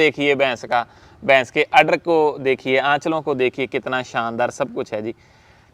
देखिए भैंस का, भैंस के अडर को देखिए, आंचलों को देखिए, कितना शानदार सब कुछ है जी।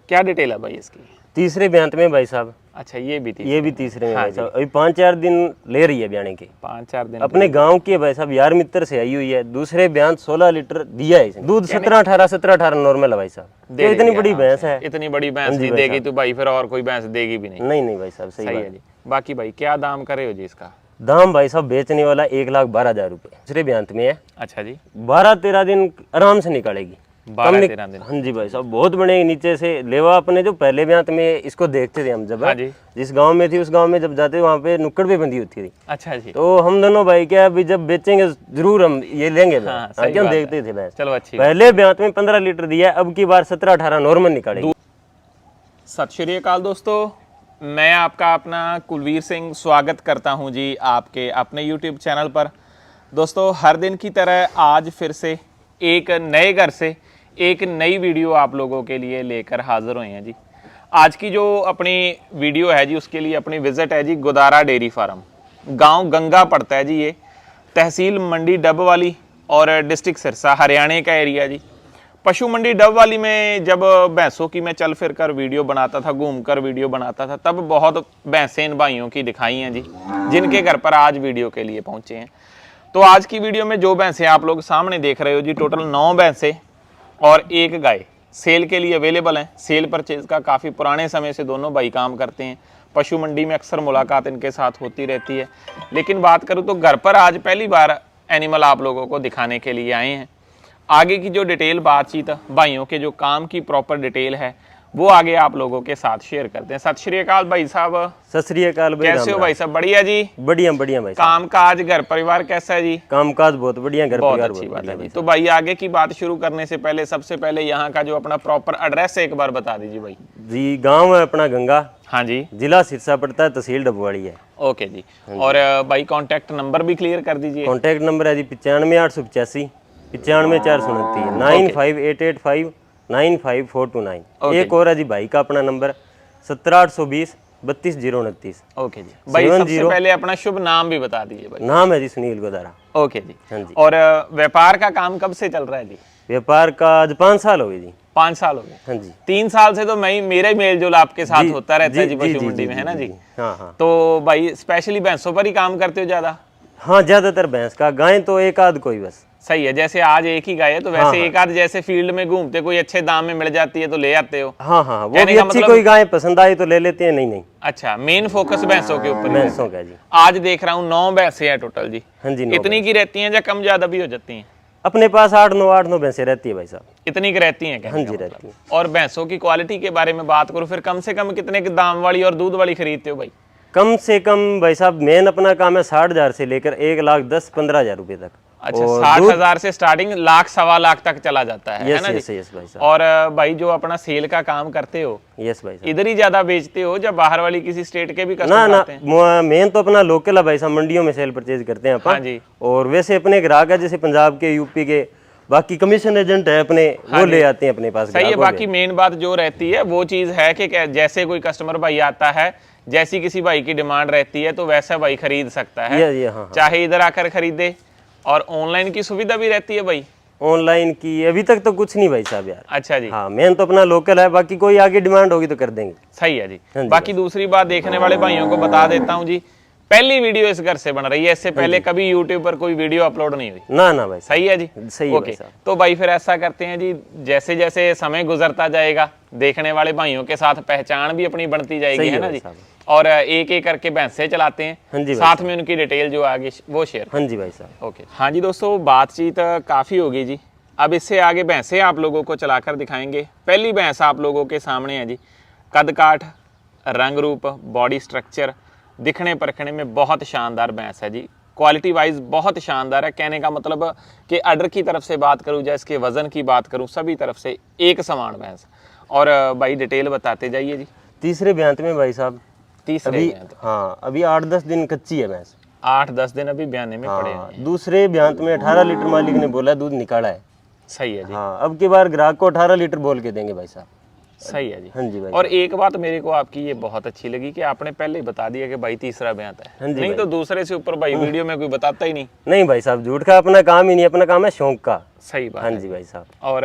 क्या डिटेल है भाई इसकी? तीसरे ब्यांत में भाई साहब। अच्छा, ये भी ये भी तीसरे में हाँ भाई साहब। अभी 5-4 दिन ले रही है ब्याने के। 5-4 दिन अपने गांव की है भाई साहब, यार मित्र से आई हुई है। दूसरे ब्यांत 16 लीटर दिया है इसने। दूध 17-18 नॉर्मल है भाई साहब। तो इतनी बड़ी भैंस है। इतनी बड़ी भैंस नहीं देगी तो भाई फिर और कोई भैंस देगी भी नहीं। नहीं भाई साहब, सही है जी। बाकी भाई क्या दाम करे हो जी इसका? दाम भाई साहब बेचने वाला 1,12,000 रुपये दूसरे ब्यांत में है। अच्छा जी। 12-13 दिन आराम से निकालेगी। 12-13 दिन। हाँ जी भाई साहब, बहुत बनेगी। नीचे से लेवा अपने जो पहले ब्यांत में इसको देखते थे हम, जब हाँ जी। जिस गांव में थी उस गांव में जब जाते वहाँ पे नुक्कड़ पे बंधी होती थी। अच्छा जी। तो हम दोनों भाई क्या अभी जब बेचेंगे जरूर हम ये लेंगे। हाँ, क्या हम देखते थे भैंस। चलो अच्छी। पहले ब्यांत में 15 लीटर दिया, अब की बार 17-18 नॉर्मल निकालेगी। सत श्री अकाल दोस्तों, मैं आपका अपना कुलवीर सिंह स्वागत करता हूं जी आपके अपने YouTube चैनल पर। दोस्तों, हर दिन की तरह आज फिर से एक नए घर से एक नई वीडियो आप लोगों के लिए लेकर हाजिर हुए हैं जी। आज की जो अपनी वीडियो है जी, उसके लिए अपनी विज़िट है जी गोदारा डेयरी फार्म। गांव गंगा पड़ता है जी, ये तहसील मंडी डब वाली और डिस्ट्रिक्ट सिरसा हरियाणा का एरिया जी। पशु मंडी डब वाली में जब भैंसों की मैं चल फिर कर वीडियो बनाता था, घूम कर वीडियो बनाता था, तब बहुत भैंसें इन भाइयों की दिखाई हैं जी, जिनके घर पर आज वीडियो के लिए पहुंचे हैं। तो आज की वीडियो में जो भैंसें आप लोग सामने देख रहे हो जी, टोटल 9 भैंसें और 1 गाय सेल के लिए अवेलेबल हैं। सेल परचेज का काफ़ी पुराने समय से दोनों भाई काम करते हैं। पशु मंडी में अक्सर मुलाकात इनके साथ होती रहती है। लेकिन बात करूँ तो घर पर आज पहली बार एनिमल आप लोगों को दिखाने के लिए आए हैं। आगे की जो डिटेल बातचीत भाइयों के जो काम की प्रॉपर डिटेल है वो आगे आप लोगों के साथ शेयर करते हैं। सत श्री अकाल भाई साहब। सत श्री अकाल भाई, कैसे हो भाई साहब? बढ़िया जी। बढ़िया बढ़िया भाई। काम काज घर परिवार कैसा है जी? काम काज बहुत बढ़िया, घर परिवार बहुत अच्छी बात है। तो भाई आगे की बात शुरू करने से पहले सबसे पहले यहाँ का जो अपना प्रॉपर एड्रेस है एक बार बता दीजिए भाई जी। गाँव है अपना गंगा। हाँ जी। जिला सिरसा पड़ता है, तहसील डबवाड़ी है। ओके जी। और भाई कॉन्टेक्ट नंबर भी क्लियर कर दीजिए। कॉन्टेक्ट नंबर है जी 95-885 95-429 95-885 95429। एक और है जी भाई का अपना नंबर 17-820 32-029। ओके जी। भाई सबसे पहले अपना शुभ नाम भी बता दीजिए भाई। नाम है जी सुनील गोदारा। ओके जी। हाँ जी। और व्यापार का काम कब से चल रहा है जी? व्यापार का आज 5 साल हो गए जी। 5 साल हो गए। हाँ जी। 3 साल से तो मेरा ही मेल जोल आपके साथ होता रहता है जी पशु मंडी में, है ना जी? हाँ। तो भाई स्पेशली भैंसों पर ही काम करते हो ज्यादा? हाँ, ज्यादातर भैंस का। गाय तो एक आध कोई बस। सही है। जैसे आज एक ही गाय है तो वैसे एक आध जैसे फील्ड में घूमते कोई अच्छे दाम में मिल जाती है तो ले आते हो? हाँ, वो भी अच्छी कोई गाय पसंद आई तो ले लेते हैं, नहीं। अच्छा, मेन फोकस भैंसों के ऊपर। भैंसों का जी। आज देख रहा हूँ 9 भैंसें हैं टोटल जी। हाँ जी। इतनी की रहती हैं या कम ज्यादा भी हो जाती हैं? अपने पास 8-9 भैंसें रहती है भाई साहब। इतनी की रहती हैं क्या? हाँ जी, रहती है। और भैंसों की क्वालिटी के बारे में बात करूँ फिर कम से कम कितने के दाम वाली और दूध वाली खरीदते हो भाई? कम से कम भाई साहब मेन अपना काम है 60,000 से लेकर 1,10,15,000 रुपए तक। अच्छा, 60,000 से स्टार्टिंग लाख सवा लाख तक चला जाता है ना जी? यस भाई साहब। और भाई जो अपना सेल का काम करते हो, यस भाई साहब, इधर ही ज्यादा बेचते हो या बाहर वाली किसी स्टेट के भी कस्टमर आते हैं? ना, मेन तो अपना लोकल है भाई साहब, मंडियों में सेल परचेज करते हैं अपन। हाँ जी। और वैसे अपने ग्राहक है जैसे पंजाब के, यूपी के, बाकी कमीशन एजेंट है अपने, वो ले आते हैं अपने पास। सही है। बाकी मेन बात जो रहती है वो चीज है कि जैसे कोई कस्टमर भाई आता है, जैसी किसी भाई की डिमांड रहती है तो वैसा भाई खरीद सकता है। हाँ। चाहे इधर आकर खरीदे। और ऑनलाइन की सुविधा भी रहती है भाई? ऑनलाइन की अभी तक तो कुछ नहीं भाई साहब यार। अच्छा जी। हाँ, मेन तो अपना लोकल है, बाकी कोई आगे डिमांड होगी तो कर देंगे। सही है जी। बाकी दूसरी बात देखने वाले भाइयों को बता देता हूँ जी, पहली वीडियो इस घर से बन रही है। इससे पहले कभी YouTube पर कोई वीडियो अपलोड नहीं हुई ना भाई। सही है जी। सही है। ओके। तो भाई फिर ऐसा करते हैं जी, जैसे जैसे समय गुजरता जाएगा देखने वाले भाइयों के साथ पहचान भी अपनी बनती जाएगी, है ना जी? और एक एक करके भैंसे चलाते हैं, साथ में उनकी डिटेल जो आगे वो शेयर। हाँ जी भाई साहब। ओके। हाँ जी दोस्तों, बातचीत काफ़ी होगी जी। अब इससे आगे भैंसे आप लोगों को चलाकर दिखाएंगे। पहली भैंस आप लोगों के सामने है जी। कद काठ, रंग रूप, बॉडी स्ट्रक्चर दिखने परखने में बहुत शानदार भैंस है जी। क्वालिटी वाइज बहुत शानदार है। कहने का मतलब कि अडर की तरफ से बात करूँ या इसके वजन की बात करूँ, सभी तरफ से एक समान भैंस। और भाई डिटेल बताते जाइए जी। तीसरे ब्यांत में भाई साहब। तीसरे ब्यांत? हाँ, अभी 8-10 दिन कच्ची है भैंस। 8-10 दिन अभी ब्याने में पड़े हैं। दूसरे ब्यांत में 18 लीटर मालिक ने बोला दूध निकाला है। सही है जी। हाँ, अब की बार ग्राहक को 18 लीटर बोल के देंगे भाई साहब। सही है जी। हाँ जी भाई। और एक बात मेरे को आपकी ये बहुत अच्छी लगी कि आपने पहले ही बता दिया कि भाई तीसरा ब्यांत है। हाँ जी नहीं तो दूसरे से ऊपर भाई वीडियो में कोई बताता ही नहीं। नहीं भाई साहब, झूठ का अपना काम ही नहीं, अपना काम है शौक का। सही बात हाँ है। जी भाई साहब। और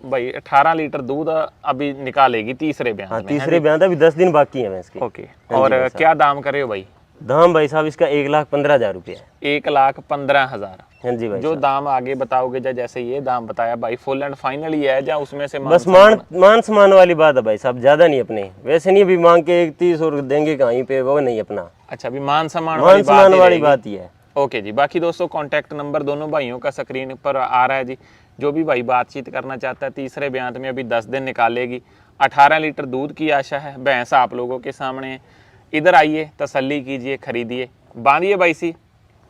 भाई 18 लीटर दूध अभी निकालेगी तीसरे ब्यांत हाँ में। तीसरे ब्याह अभी 10 दिन बाकी है भैंस के। ओके। और क्या दाम करे हो भाई? दाम भाई साहब इसका 1,15,000 रुपये है। 1,15,000। हाँ जी भाई जो साहब। दाम आगे बताओगे जैसे ये दाम बताया भाई फुल एंड फाइनल ही है, या उसमें से बस मान सम्मान वाली बात है भाई साहब, ज्यादा नहीं अपने, वैसे नहीं भी मांग के 31 और देंगे कहीं पे, वो नहीं अपना। अच्छा, अभी मान सम्मान मान सम्मान वाली बात ही है। ओके जी। बाकी दोस्तों कॉन्टैक्ट नंबर दोनों भाइयों का स्क्रीन पर आ रहा है जी। जो भी भाई बातचीत करना चाहता है, तीसरे ब्यांत में अभी 10 दिन निकालेगी, 18 लीटर दूध की आशा है। भैंस आप लोगों के सामने है, इधर आइए, तसल्ली कीजिए, खरीदिए, बांधिए भाई सी।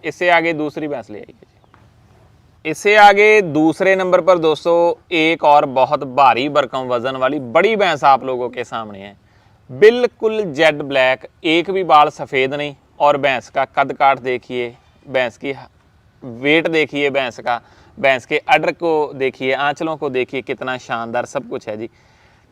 इससे आगे दूसरी भैंस ले आइए जी। इससे आगे दूसरे नंबर पर दोस्तों एक और बहुत भारी भरकम वजन वाली बड़ी भैंस आप लोगों के सामने है। बिल्कुल जेड ब्लैक, एक भी बाल सफ़ेद नहीं। और भैंस का कद काट देखिए, भैंस की वेट देखिए, भैंस के अडर को देखिए, आंचलों को देखिए, कितना शानदार सब कुछ है जी।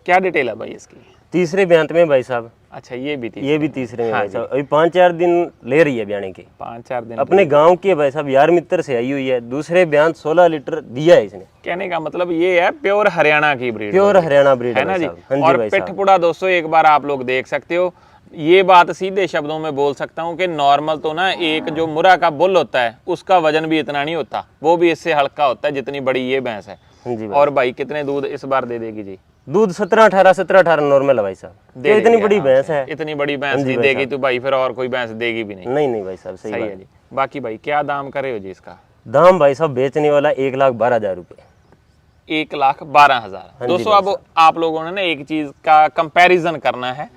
क्या डिटेल है भाई इसकी? तीसरे ब्यांत में भाई साहब। अच्छा, ये भी ये भी तीसरे में भाई साहब। अभी 5-4 दिन ले रही है ब्याने के। 5-4 दिन अपने गांव के भाई साहब यार मित्र से आई हुई है। दूसरे ब्यांत 16 लीटर दिया है इसने। कहने का मतलब ये है प्योर हरियाणा की ब्रीड, प्योर हरियाणा ब्रीड है ना जी। हाँ जी और भाई साहब। पिठपुड़ा दोस्तों एक बार आप लोग देख सकते हो। ये बात सीधे शब्दों में बोल सकता हूँ कि नॉर्मल तो ना एक जो मुर्रा का बुल होता है उसका वजन भी इतना नहीं होता, वो भी इससे हल्का होता है जितनी बड़ी ये भैंस है। हाँ जी। और भाई कितने दूध इस बार दे देगी जी? दूध 17-18 नॉर्मल है भाई साहब। दे इतनी बड़ी भैंस है। इतनी बड़ी भैंस नहीं देगी तो भाई फिर और कोई भैंस देगी भी नहीं। नहीं भाई साहब, सही है जी। बाकी भाई क्या दाम करे हो जी इसका? दाम भाई साहब बेचने वाला 1,12,000 रुपये। 1,12,000। दोस्तों अब आप लोगों ने ना एक चीज का कंपैरिजन करना है।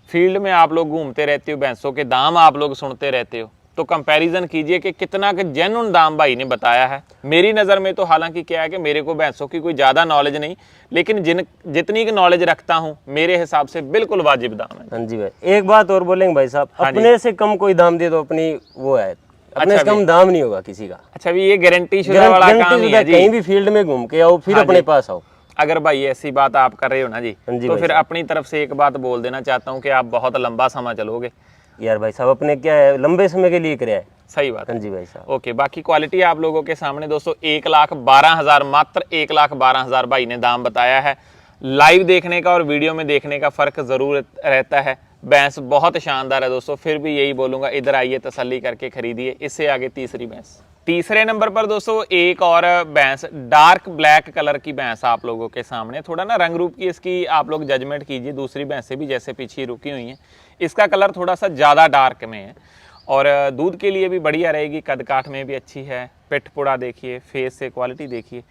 फील्ड में आप लोग घूमते रहते हो, भैंसों के दाम आप लोग सुनते रहते हो, तो कंपैरिजन कीजिए कि कितना का जेन्युइन दाम भाई ने बताया है। मेरी नज़र में तो हालांकि क्या है कि मेरे को भैंसों की कोई ज़्यादा नॉलेज नहीं, लेकिन जितनी की नॉलेज रखता हूं मेरे हिसाब से बिल्कुल वाजिब दाम है। हाँ जी भाई, एक बात और बोलेंगे भाई साहब, अपने से कम कोई दाम दे तो अपनी वो है, अपने से कम दाम नहीं होगा किसी का। अच्छा भी ये गारंटी शुदा वाला काम ही है जी। कहीं भी फील्ड में घूम के आओ फिर अपने पास आओ। अगर भाई ऐसी बात आप कर रहे हो ना जी, तो फिर अपनी तरफ से एक बात बोल देना चाहता हूँ कि आप बहुत लंबा समय चलोगे यार भाई साहब। अपने क्या है, लंबे समय के लिए करे है। सही बात है। हाँ जी भाई साहब। ओके, बाकी क्वालिटी आप लोगों के सामने दोस्तों 1,12,000, मात्र 1,12,000 भाई ने दाम बताया है। लाइव देखने का और वीडियो में देखने का फर्क जरूर रहता है। भैंस बहुत शानदार है दोस्तों, फिर भी यही बोलूंगा इधर आइए, तसल्ली करके खरीदिए। इससे आगे तीसरी भैंस। तीसरे नंबर पर दोस्तों एक और भैंस, डार्क ब्लैक कलर की भैंस आप लोगों के सामने। थोड़ा ना रंग रूप की इसकी आप लोग जजमेंट कीजिए, दूसरी भैंस से भी जैसे पीछे रुकी हुई हैं। इसका कलर थोड़ा सा ज़्यादा डार्क में है और दूध के लिए भी बढ़िया रहेगी, कद काठ में भी अच्छी है। पिठ पुड़ा देखिए, फेस से क्वालिटी देखिए,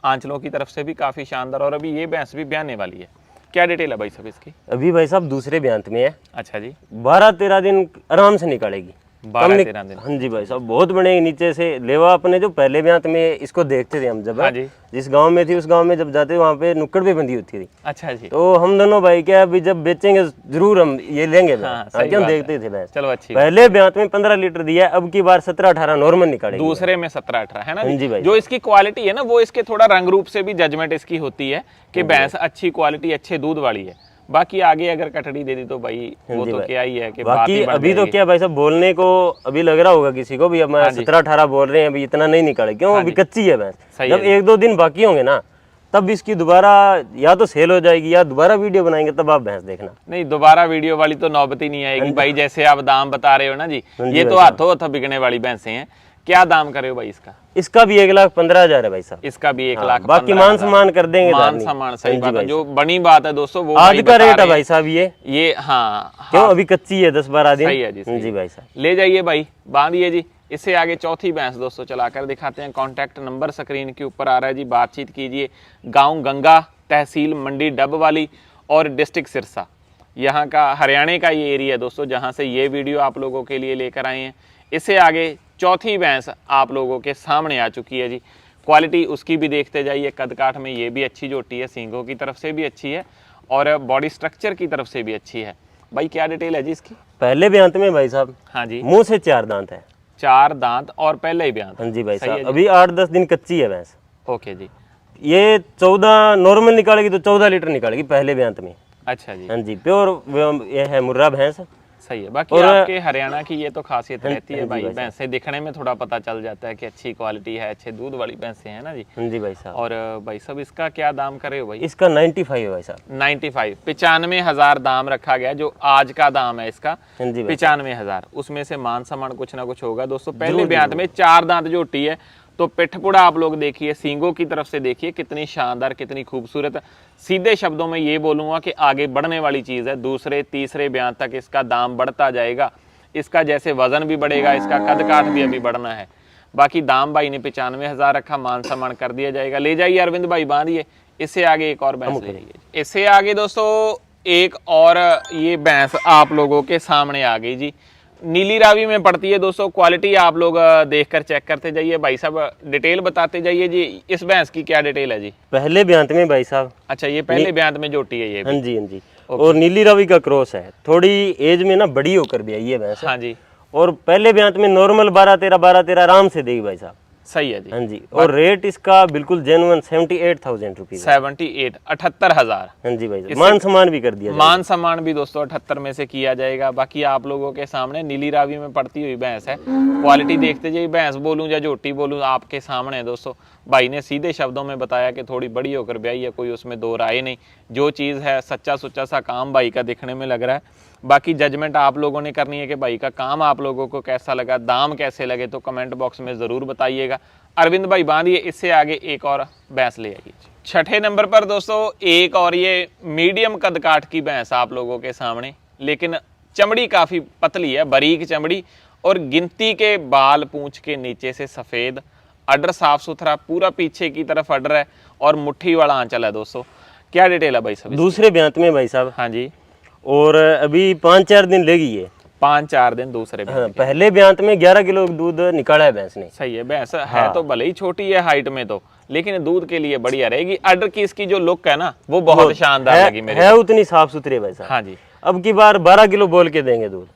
आंचलों की तरफ से भी काफ़ी शानदार। और अभी ये भैंस भी ब्याने वाली है। क्या डिटेल है भाई साहब इसकी? अभी भाई साहब दूसरे ब्यांत में है। अच्छा जी। 12-13 दिन आराम से निकालेगी। 12-13 दिन। हाँ जी भाई साहब, बहुत बड़े नीचे से लेवा। अपने जो पहले ब्यांत में इसको देखते थे हम, जब हाँ जी। जिस गांव में थी उस गांव में जब जाते वहाँ पे नुक्कड़ पे बंधी होती थी। अच्छा जी। तो हम दोनों भाई क्या अभी जब बेचेंगे जरूर हम ये लेंगे। सही हम बात देखते थे भैंस। चलो अच्छी। पहले ब्यांत में 15 लीटर दिया, अब की बार 17-18 नॉर्मल निकालेगी। दूसरे में 17-18 है ना हाँ जी भाई। जो इसकी क्वालिटी है ना, वो इसके थोड़ा रंग रूप से भी जजमेंट इसकी होती है कि भैंस अच्छी क्वालिटी, अच्छे दूध वाली है। बाकी आगे अगर कटड़ी दे दी तो भाई वो तो क्या ही है कि बाकी अभी तो क्या भाई साहब बोलने को अभी लग रहा होगा किसी को भी, अब 17-18 बोल रहे हैं, अभी इतना नहीं निकाले। क्यों? अभी कच्ची है भैंस। जब 1-2 दिन बाकी होंगे ना, तब इसकी दोबारा या तो सेल हो जाएगी या दोबारा वीडियो बनाएंगे, तब आप भैंस देखना। नहीं, दोबारा वीडियो वाली तो नौबत ही नहीं आएगी भाई। जैसे आप दाम बता रहे हो ना जी, ये तो हाथों हाथों बिकने वाली भैंसें हैं। क्या दाम करे हो भाई इसका? इसका भी 1,15,000 है भाई साहब। इसका भी 1,15,000। बाकी मान सम्मान कर देंगे। मान सम्मान, सही बात है। जो बनी बात है दोस्तों वो आज का रेट है भाई साहब ये। हाँ क्यों? अभी कच्ची है, 10-12 दिन। सही है जी। जी भाई साहब, ले जाइए भाई, बांधिए जी। इससे आगे चौथी भैंस दोस्तों चलाकर दिखाते हैं। कॉन्टैक्ट नंबर स्क्रीन के ऊपर आ रहा है जी, बातचीत कीजिए। गाँव गंगा, तहसील मंडी डब वाली और डिस्ट्रिक्ट सिरसा, यहाँ का हरियाणा का ये एरिया है दोस्तों, जहाँ से ये वीडियो आप लोगों के लिए लेकर आए हैं। इससे आगे चौथी भैंस आप लोगों के सामने आ चुकी है जी। क्वालिटी उसकी भी देखते जाइए, कद काठ में ये भी अच्छी जोटी है, सींगों की तरफ से भी अच्छी है और बॉडी स्ट्रक्चर की तरफ से भी अच्छी है। भाई क्या डिटेल है जी इसकी? पहले ब्यांत में भाई साहब, हाँ जी, मुंह से 4 दांत है। 4 दांत और पहले ही ब्यांत। हाँ जी भाई साहब, अभी 8-10 दिन कच्ची है भैंस। ओके जी। ये 14 नॉर्मल निकालेगी तो 14 लीटर निकालेगी पहले ब्यांत में। अच्छा जी, हाँ जी, प्योर ये है मुर्रा भैंस। सही है। बाकी आपके हरियाणा की ये तो खासियत रहती है भाई, भैंसे दिखने में थोड़ा पता चल जाता है कि अच्छी क्वालिटी है, अच्छे दूध वाली भैंसे हैं ना जी। हाँ जी भाई साहब। और भाई साहब इसका क्या दाम करे हो भाई? इसका 95 है भाई साहब। 95 95,000 दाम रखा गया, जो आज का दाम है इसका हाँ जी भाई। 95,000। उसमें से मान सम्मान कुछ ना कुछ होगा दोस्तों। पहले ब्यांत में 4 दांत जोटी है, तो पिठपुड़ा आप लोग देखिए, सींगों की तरफ से देखिए कितनी शानदार, कितनी खूबसूरत। सीधे शब्दों में ये बोलूँगा कि आगे बढ़ने वाली चीज़ है। दूसरे तीसरे ब्यांत तक इसका दाम बढ़ता जाएगा। इसका जैसे वजन भी बढ़ेगा, इसका कद काठ भी अभी बढ़ना है। बाकी दाम भाई ने 95,000 रखा, मान सम्मान कर दिया जाएगा। ले जाइए अरविंद भाई, बांधिए। इससे आगे एक और भैंस ले जाइए। इससे आगे दोस्तों एक और ये भैंस आप लोगों के सामने आ गई जी। नीली रावी में पड़ती है दोस्तों। क्वालिटी आप लोग देखकर चेक करते जाइए। भाई साहब डिटेल बताते जाइए जी। इस भैंस की क्या डिटेल है जी? पहले ब्यांत में भाई साहब। अच्छा, ये पहले ब्यांत में जोटी है ये भी? हाँ जी, हाँ जी। और नीली रावी का क्रॉस है, थोड़ी एज में ना बड़ी होकर भी आई है भैंस। हाँ जी। और पहले ब्यांत में नॉर्मल 12-13 आराम से देगी भाई साहब। सही है जी। हाँ जी। और रेट इसका बिल्कुल जेन्युइन 78,000 रुपीज। 78 78,000। हाँ जी भाई, मान सम्मान भी कर दिया जाएगा। मान सम्मान भी दोस्तों 78 में से किया जाएगा। बाकी आप लोगों के सामने नीली रावी में पड़ती हुई भैंस है। क्वालिटी देखते जाइए, भैंस बोलूं या जोटी बोलूं आपके सामने है दोस्तों। भाई ने सीधे शब्दों में बताया कि थोड़ी बड़ी होकर ब्याई है, कोई उसमें दो राय नहीं। जो चीज़ है सच्चा सुच्चा सा काम भाई का दिखने में लग रहा है। बाकी जजमेंट आप लोगों ने करनी है कि भाई का काम आप लोगों को कैसा लगा, दाम कैसे लगे, तो कमेंट बॉक्स में ज़रूर बताइएगा। अरविंद भाई बांधिए। इससे आगे एक और भैंस ले आइए। छठे नंबर पर दोस्तों एक और ये मीडियम कद काठ की भैंस आप लोगों के सामने, लेकिन चमड़ी काफ़ी पतली है, बारीक चमड़ी, और गिनती के बाल पूंछ के नीचे से सफ़ेद, अडर साफ सुथरा, पूरा पीछे की तरफ अडर है और मुट्ठी वाला आंचल है दोस्तों। क्या डिटेल है भाई साहब? दूसरे ब्यांत में भाई साहब। हाँ जी। और अभी 5-4 दिन लेगी ये। 5-4 दिन दूसरे ब्यांत। हाँ, पहले ब्यांत में 11 किलो दूध निकाला है भैंस ने। सही है। भैंस है तो भले ही छोटी है हाइट में तो, लेकिन दूध के लिए बढ़िया रहेगी। अडर की इसकी जो लुक है ना, वो बहुत शानदार लगी मेरे है उतनी साफ सुथरी भाई साहब। हाँ जी। अब की बार 12 किलो बोल के देंगे दूध,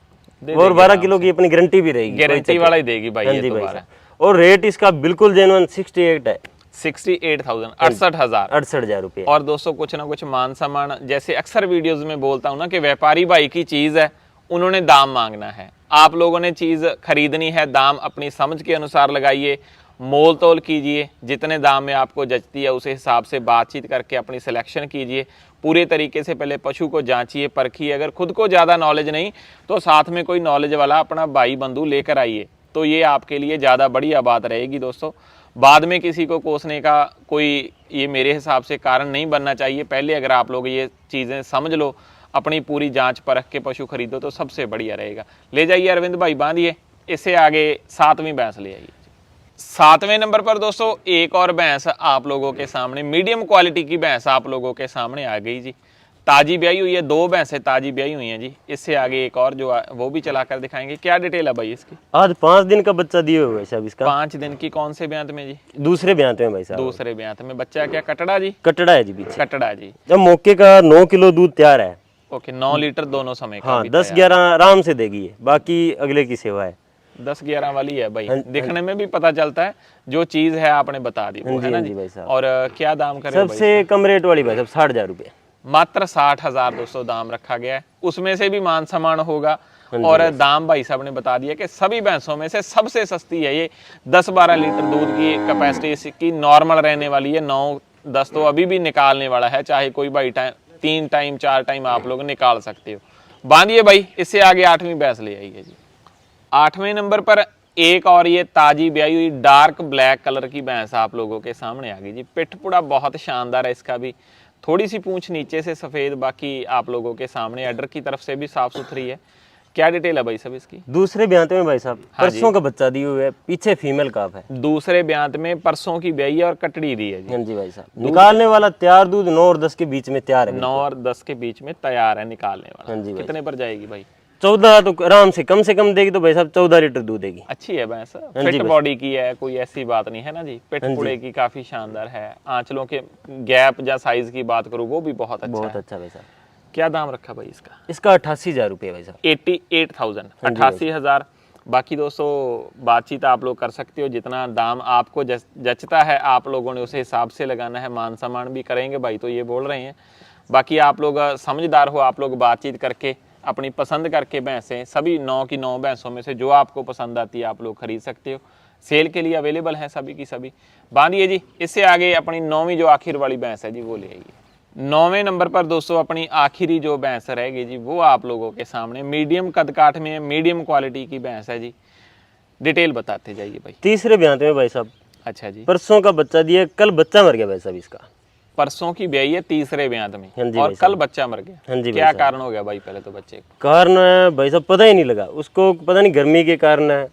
और 12 किलो की अपनी गारंटी भी रहेगी। गारंटी वाला ही देगी भाई। हाँ ये जी तो भाई बात है। साहब। और रेट इसका बिल्कुल जेन्युइन 68 है। 68,000 68,000 68,000 रुपये। और दोस्तों कुछ ना कुछ मान सम्मान, जैसे अक्सर वीडियोस में बोलता हूं ना कि व्यापारी भाई की चीज है, उन्होंने दाम मांगना है। आप लोगों ने चीज खरीदनी है, दाम अपनी समझ के अनुसार लगाइए, मोल तोल कीजिए, जितने दाम में आपको जचती है उस हिसाब से बातचीत करके अपनी सिलेक्शन कीजिए। पूरे तरीके से पहले पशु को जांचिए, परखिए। अगर खुद को ज़्यादा नॉलेज नहीं तो साथ में कोई नॉलेज वाला अपना भाई बंधु लेकर आइए, तो ये आपके लिए ज़्यादा बढ़िया बात रहेगी दोस्तों। बाद में किसी को कोसने का कोई ये मेरे हिसाब से कारण नहीं बनना चाहिए। पहले अगर आप लोग ये चीज़ें समझ लो, अपनी पूरी जांच परख के पशु खरीदो, तो सबसे बढ़िया रहेगा। ले जाइए अरविंद भाई, बांधिए। इससे आगे 7वीं भैंस ले आइए। 7वें नंबर पर दोस्तों एक और भैंस आप लोगों के सामने, मीडियम क्वालिटी की भैंस आप लोगों के सामने आ गई जी। ताजी ब्याई हुई है, 2 भैंसें ताजी ब्याई हुई हैं जी। इससे आगे एक और जो वो भी चलाकर दिखाएंगे। क्या डिटेल है भाई इसकी? आज 5 दिन का बच्चा दिए हुए साहब इसका। 5 दिन की। कौन से ब्यांत में जी? दूसरे ब्यांत में भाई साहब। दूसरे ब्यांत में। बच्चा क्या कटड़ा जी? कटड़ा है जी पीछे। कटड़ा जी। जब मौके का 9 किलो दूध तैयार है। ओके, 9 लीटर दोनों समय का। हाँ, 10-11 आराम से देगी है, बाकी अगले की सेवा है। 10-11 वाली है भाई। दिखने में भी पता चलता है, जो चीज है आपने बता दी वो है ना जी। भाई साहब। और क्या दाम करे? सबसे कम रेट वाली भाई साहब 60,000 रुपये। मात्र 60,000 दोस्तों दाम रखा गया है। उसमें से भी मान सम्मान होगा। और दाम भाई साहब ने बता दिया कि सभी भैंसों में से सबसे सस्ती है ये। 10-12 लीटर दूध की कैपेसिटी इसकी नॉर्मल रहने वाली है। 9-10 तो अभी भी निकालने वाला है, चाहे कोई भाई 3 टाइम 4 टाइम आप लोग निकाल सकते हो। बांधिए भाई। इससे आगे 8वीं भैंस ले आइए जी। 8वें नंबर पर एक और ये ताजी ब्याई हुई डार्क ब्लैक कलर की भैंस आप लोगों के सामने आ गई जी। पिठपुड़ा बहुत शानदार है इसका भी, थोड़ी सी पूंछ नीचे से सफेद, बाकी आप लोगों के सामने अडर की तरफ से भी साफ सुथरी है। क्या डिटेल है भाई साहब इसकी? दूसरे ब्यांत में भाई साहब परसों का बच्चा दिए हुए है, पीछे फीमेल काफ है। दूसरे ब्यांत में परसों की ब्याई है और कटड़ी दी है जी। हाँ जी भाई साहब। निकालने वाला तैयार दूध 9 और 10 के बीच में तैयार है। 9 और 10 के बीच में तैयार है निकालने वाला। हाँ जी भाई। कितने पर जाएगी भाई? 14 तो आराम से कम देगी तो भाई साहब 14 लीटर दूध देगी। अच्छी है भैंस, फिट बॉडी की है, कोई ऐसी बात नहीं है ना जी। पिठपुड़े की काफी शानदार है। आंचलों के गैप या साइज की बात करूँ वो भी बहुत अच्छा है। बहुत अच्छा भाई साहब। क्या दाम रखा भाई इसका? इसका 88,000 रुपये भाई साहब। 88,000 88,000। बाकी दोस्तों बातचीत आप लोग कर सकते हो, जितना दाम आपको जचता है आप लोगों ने उस हिसाब से लगाना है, मान सम्मान भी करेंगे भाई तो ये बोल रहे हैं। बाकी आप लोग समझदार हो, आप लोग बातचीत करके अपनी पसंद करके भैंसें सभी 9 की 9 भैंसों में से जो आपको पसंद आती है आप लोग खरीद सकते हो। सेल के लिए अवेलेबल हैं सभी की सभी। बांधिए जी। इससे आगे अपनी 9वीं जो आखिर वाली भैंस है जी वो ले आइए। 9वें नंबर पर दोस्तों अपनी आखिरी जो भैंस रहेगी जी वो आप लोगों के सामने मीडियम कद काठ में मीडियम क्वालिटी की भैंस है जी। डिटेल बताते जाइए भाई। तीसरे ब्यात में भाई साहब। अच्छा जी। परसों का बच्चा दिया, कल बच्चा मर गया भाई साहब इसका। परसों की ब्याई है तीसरे ब्यात में हाँ जी और भाई कल साहब। बच्चा मर गया। हाँ जी क्या भाई साहब। कारण हो गया भाई पहले तो बच्चे को? कारण भाई साहब पता ही नहीं लगा उसको, पता नहीं गर्मी के कारण है।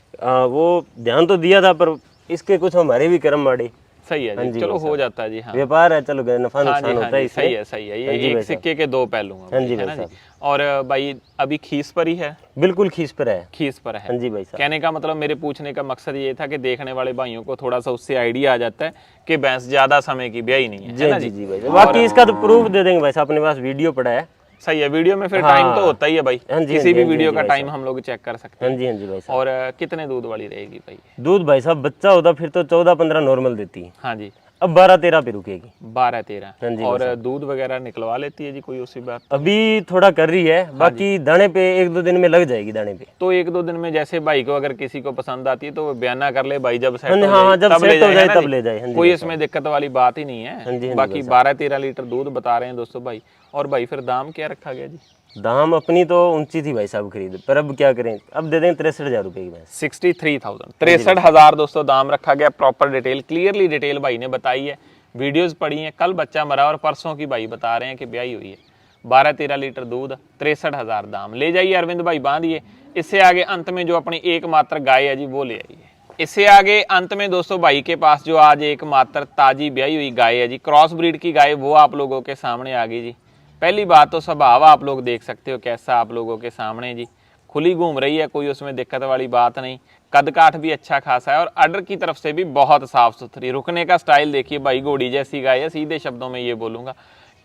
वो ध्यान तो दिया था पर इसके कुछ हमारे भी कर्म माड़े। सही है जी, चलो हो जाता है जी। हाँ व्यापार है, चलो नफा हाँ जी, नुकसान हाँ होता है जी, इसमें। सही है सही है। ये एक सिक्के के दो पहलू हैं हाँ जी है भाई ना जी। और भाई अभी खीस पर ही है? बिल्कुल खीस पर है। खीस पर है। हाँ जी भाई साहब। कहने का मतलब मेरे पूछने का मकसद ये था कि देखने वाले भाइयों को थोड़ा सा उससे आइडिया आ जाता है कि भैंस ज्यादा समय की ब्याई नहीं है ना जी जी। जी भाई साहब। बाकी इसका तो प्रूफ दे देंगे भाई साहब, अपने पास वीडियो पड़ा है। सही है, वीडियो में फिर टाइम तो होता ही है भाई। हाँ जी, किसी भी हाँ जी, वीडियो हाँ का जी टाइम हम लोग चेक कर सकते हैं। हाँ जी हाँ जी भाई साहब। और कितने दूध वाली रहेगी भाई? दूध भाई साहब बच्चा होता फिर तो 14-15 नॉर्मल देती है, हाँ जी। अब 12-13 पे रुकेगी। 12-13। हाँ जी और दूध वगैरह निकलवा लेती है जी कोई उसी बात? अभी थोड़ा कर रही है, बाकी दाने पे 1-2 दिन में लग जाएगी दाने पे। तो 1-2 दिन में जैसे भाई को अगर किसी को पसंद आती है तो वो बयाना कर ले भाई, जब सेट हो हाँ, जाए जब तब ले सेट हो जाए, जाए है ना तब जी? ले जाए। हाँ जी कोई भाई इसमें दिक्कत वाली बात ही नहीं हाँ जी, है। हाँ बाकी 12-13 लीटर दूध बता रहे हैं दोस्तों भाई। और भाई फिर दाम क्या रखा गया जी? दाम अपनी तो ऊंची थी भाई साहब खरीद, पर अब क्या करें, अब दे देंगे 63,000 रुपए की भैंस। 63,000 63,000 दोस्तों दाम रखा गया। प्रॉपर डिटेल क्लियरली डिटेल भाई ने बताई है, वीडियोस पड़ी हैं। कल बच्चा मरा और परसों की भाई बता रहे हैं कि ब्याई हुई है। 12-13 लीटर दूध, 63,000 दाम। ले जाइए अरविंद भाई बांधिए। इससे आगे अंत में जो अपनी एकमात्र गाय है जी वो ले आइए। इससे आगे अंत में दोस्तों भाई के पास जो आज एकमात्र ताजी ब्याई हुई गाय है जी, क्रॉस ब्रीड की गाय, वो आप लोगों के सामने आ गई जी। पहली बात तो स्वभाव आप लोग देख सकते हो कैसा आप लोगों के सामने जी। खुली घूम रही है, कोई उसमें दिक्कत वाली बात नहीं। कद काठ भी अच्छा खासा है और अडर की तरफ से भी बहुत साफ सुथरी। रुकने का स्टाइल देखिए भाई, घोड़ी जैसी गाय है, सीधे शब्दों में ये बोलूंगा।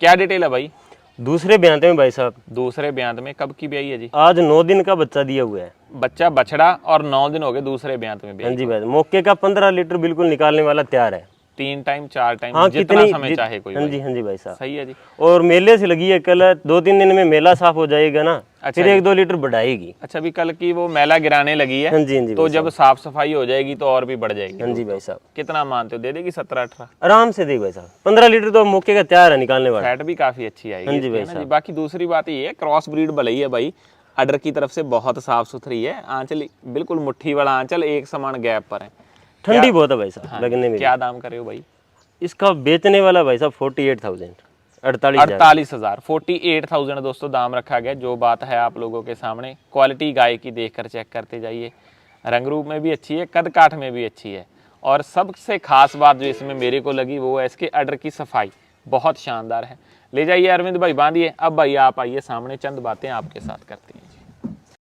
क्या डिटेल है भाई? दूसरे ब्यात में भाई साहब। दूसरे ब्यात में कब की ब्याई है जी? आज 9 दिन का बच्चा दिया हुआ है। बच्चा बछड़ा और 9 दिन हो गए दूसरे ब्यात में हाँ ब्याई। जी भाई, मौके का 15 लीटर बिल्कुल निकालने वाला तैयार है। 3 टाइम 4 टाइम हाँ, जितना कितनी समय चाहे कोई। हाँ जी भाई साहब। सही है जी। और मेले से लगी है, कल 2-3 दिन में मेला साफ हो जाएगा ना। अच्छा फिर 1-2 लीटर बढ़ाएगी। अच्छा, भी कल की वो मेला गिराने लगी है। हाँ जी हाँ जी तो भाई जब साफ सफाई हो जाएगी तो और भी बढ़ जाएगी। हाँ जी भाई साहब। कितना मानते हो, दे देगी 17-18? आराम से देगी भाई साहब। 15 लीटर तो मौके का तैयार है निकालने वाला। फैट भी काफी अच्छी आएगी। हाँ जी भाई है ना जी। साहब। बाकी दूसरी बात ये है, क्रॉस ब्रीड भले ही है भाई, अडर की तरफ से बहुत साफ सुथरी है। आंचल बिल्कुल मुट्ठी वाला आंचल, एक समान गैप पर है। ठंडी बहुत है भाई साहब लगने में। क्या दाम करे हो भाई? इसका बेचने वाला भाई साहब 48,000 48,000 48,000 दोस्तों दाम रखा गया। जो बात है आप लोगों के सामने, क्वालिटी गाय की देखकर चेक करते जाइए। रंग रूप में भी अच्छी है, कद काठ में भी अच्छी है। और सबसे खास बात जो इसमें मेरे को लगी वो है इसके अडर की सफाई, बहुत शानदार है। ले जाइए अरविंद भाई बांधिए। अब भाई आप आइए सामने, चंद बातें आपके साथ करती हैं।